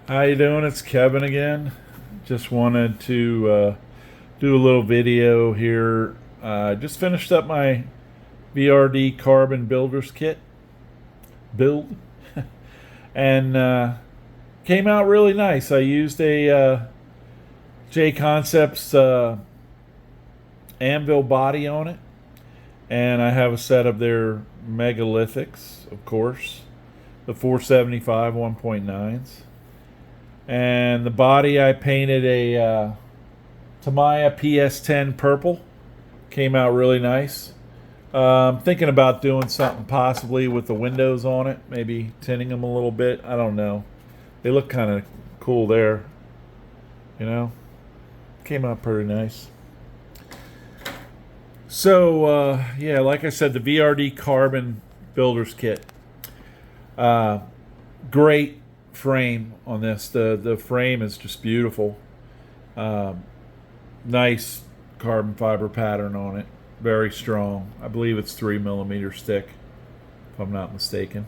How you doing? It's Kevin again. Just wanted to do a little video here. Just finished up my VRD Carbon Builders Kit build, and came out really nice. I used a J Concepts Anvil body on it, and I have a set of their megalithics, of course, the 475 1.9s. And the body I painted a Tamiya PS10 purple. Came out really nice. Thinking about doing something possibly with the windows on it. Maybe tinting them a little bit. I don't know. They look kind of cool there. You know? Came out pretty nice. So, yeah, like I said, the VRD Carbon Builders Kit. Great frame on this. The frame is just beautiful. Nice carbon fiber pattern on it. Very strong. I believe it's 3mm thick, if I'm not mistaken.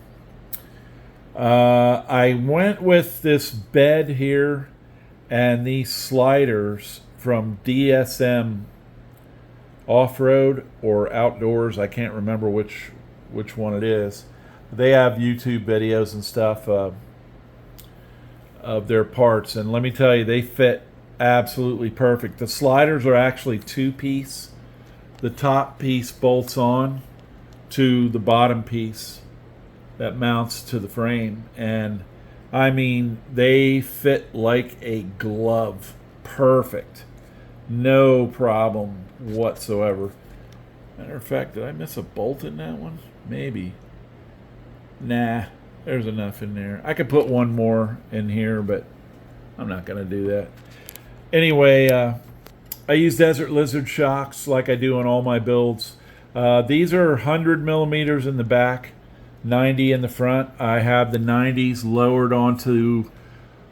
I went with this bed here and these sliders from DSM Off-Road or Outdoors. I can't remember which one it is. They have YouTube videos and stuff of their parts, and let me tell you, they fit absolutely perfect. The sliders are actually two-piece. The top piece bolts on to the bottom piece that mounts to the frame, and I mean, they fit like a glove. Perfect. No problem whatsoever. Matter of fact, did I miss a bolt in that one? Maybe. Nah, there's enough in there. I could put one more in here, but I'm not going to do that. Anyway, I use Desert Lizard shocks like I do on all my builds. These are 100mm in the back, 90 in the front. I have the 90s lowered onto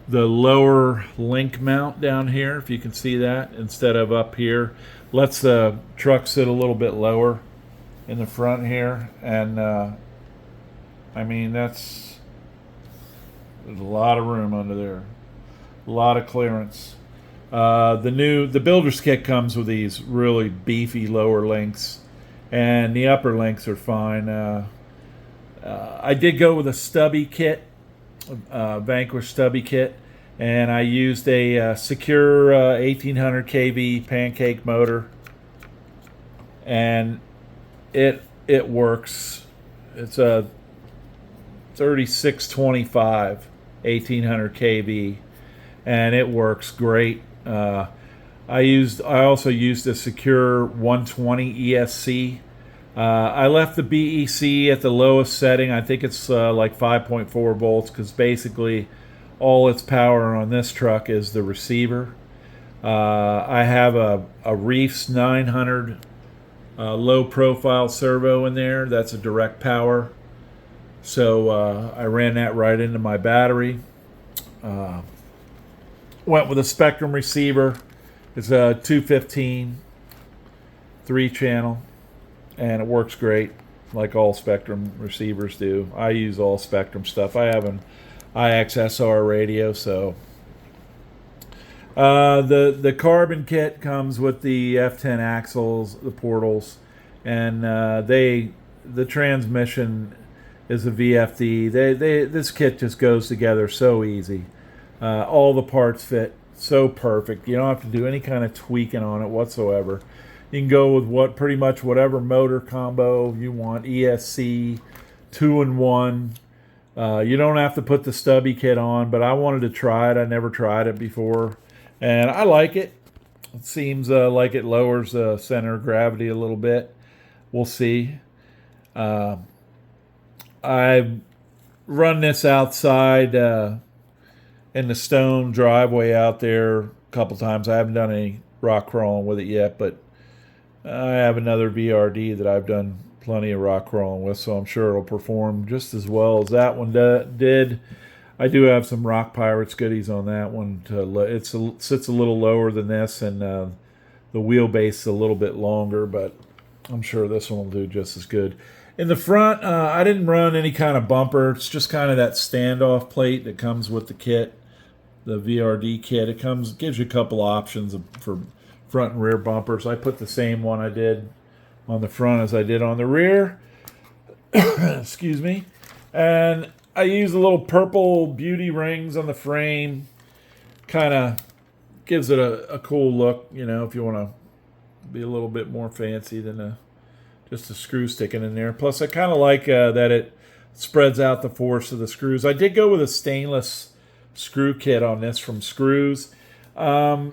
the lower link mount down here, if you can see that, instead of up here. Lets the truck sit a little bit lower in the front here, and I mean, there's a lot of room under there, a lot of clearance. The Builder's Kit comes with these really beefy lower links, and the upper links are fine. I did go with a stubby kit, Vanquish stubby kit, and I used a secure 1800 kV pancake motor, and it works. It's a 3625 1800 kV, and it works great. I also used a secure 120 ESC. I left the BEC at the lowest setting. I think it's like 5.4 volts, because basically all its power on this truck is the receiver. I have a Reefs 900 low profile servo in there. That's a direct power. So I ran that right into my battery. Went with a Spectrum receiver. It's a 215 3-channel, and it works great, like all Spectrum receivers do. I use all Spectrum stuff. I have an IXSR radio, so the carbon kit comes with the F10 axles, the portals, and the transmission is a VFD. This kit just goes together so easy. All the parts fit so perfect. You don't have to do any kind of tweaking on it whatsoever. You can go with pretty much whatever motor combo you want. ESC, 2-in-1. You don't have to put the stubby kit on, but I wanted to try it. I never tried it before, and I like it. It seems like it lowers the center of gravity a little bit. We'll see. I've run this outside in the stone driveway out there a couple times. I haven't done any rock crawling with it yet, but I have another VRD that I've done plenty of rock crawling with, so I'm sure it'll perform just as well as that one did. I do have some Rock Pirates goodies on that one. It sits a little lower than this, and the wheelbase is a little bit longer, but I'm sure this one will do just as good. In the front, I didn't run any kind of bumper. It's just kind of that standoff plate that comes with the kit. the VRD kit. It gives you a couple options for front and rear bumpers. I put the same one I did on the front as I did on the rear. Excuse me. And I use a little purple beauty rings on the frame. Kind of gives it a cool look, you know, if you want to be a little bit more fancy than just a screw sticking in there. Plus, I kind of like that it spreads out the force of the screws. I did go with a stainless screw kit on this from Screws. I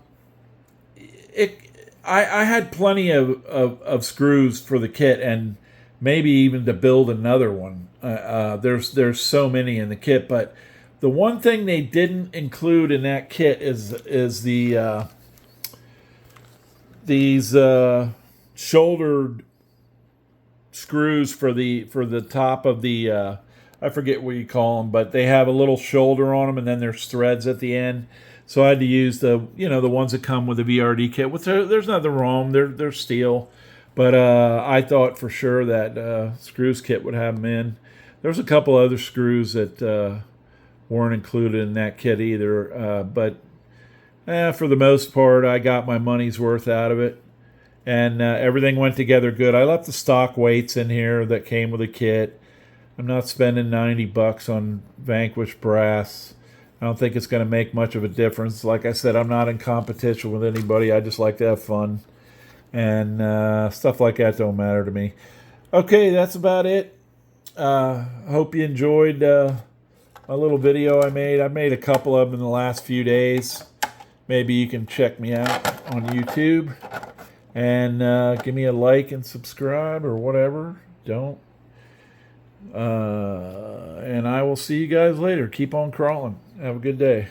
had plenty of screws for the kit, and maybe even to build another one. There's so many in the kit, but the one thing they didn't include in that kit is these shouldered screws for the top of the I forget what you call them, but they have a little shoulder on them, and then there's threads at the end. So I had to use the ones that come with the VRD kit. Which there's nothing wrong. They're steel, but I thought for sure that Screws kit would have them in. There's a couple other screws that weren't included in that kit either, but for the most part, I got my money's worth out of it, and everything went together good. I left the stock weights in here that came with the kit. I'm not spending $90 on Vanquish brass. I don't think it's going to make much of a difference. Like I said, I'm not in competition with anybody. I just like to have fun, and stuff like that don't matter to me. Okay, that's about it. Hope you enjoyed my little video I made. I made a couple of them in the last few days. Maybe you can check me out on YouTube and give me a like and subscribe or whatever. Don't. And I will see you guys later. Keep on crawling. Have a good day.